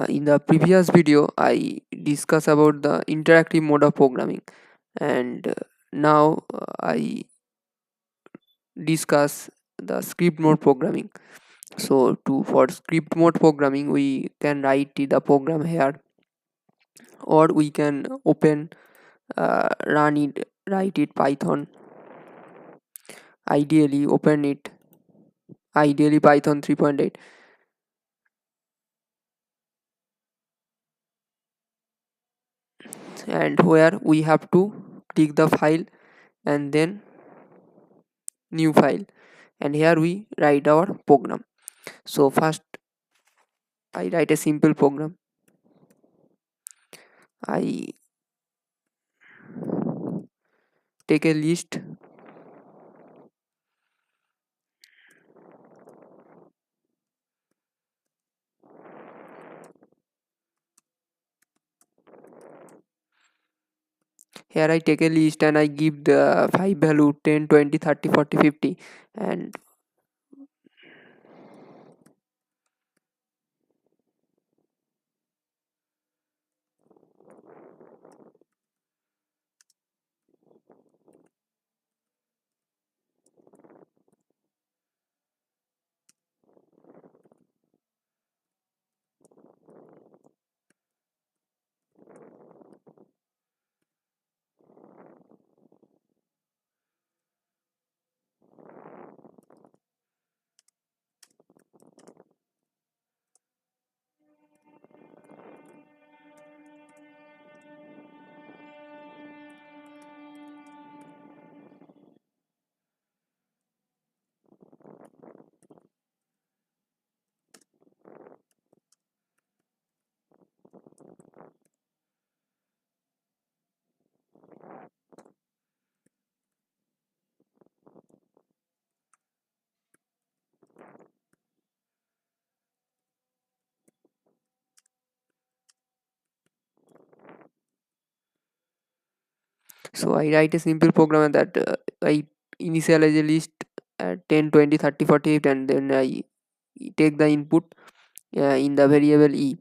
In the previous video, I discussed about the interactive mode of programming, and now I discuss the script mode programming. So, for script mode programming, we can write the program here, or we can run it, write it Python. Ideally, open it. Ideally, Python 3.8, and where we have to click the file and then new file, and here we write our program. So first I write a simple program. I take a list. Here I take a list and I give the 5 value 10, 20, 30, 40, 50, and so I write a simple program that I initialize a list at 10, 20, 30, 40, and then I take the input in the variable e,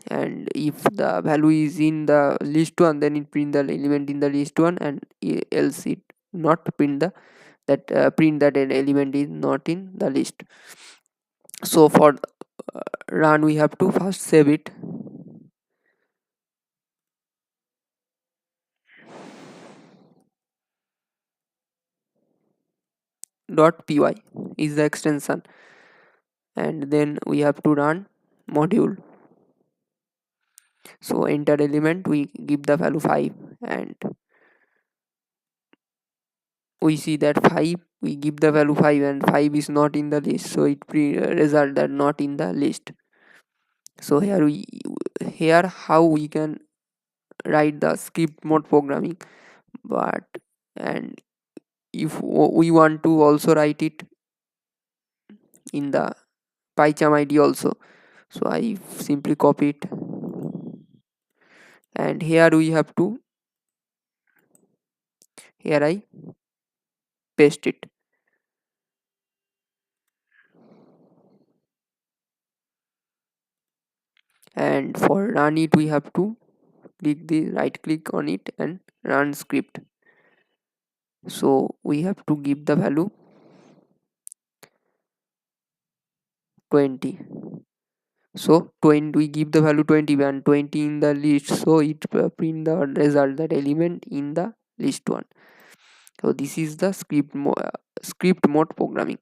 and if the value is in the list one, then it print the element in the list one, and else it not print the print that an element is not in the list. So for run, we have to first save it. .py is the extension, and then we have to run module. So enter element, we give the value 5, and we see that 5, we give the value 5, and 5 is not in the list, so it result that not in the list. So here how we can write the script mode programming, but and if we want to also write it in the PyCharm ID also, so I simply copy it, and here we have to, here I paste it, and for run it we have to right click on it and run script. So we have to give the value 20. So 20, we give the value 20 and 20 in the list, so it print the result that element in the list one. So this is the script mode programming.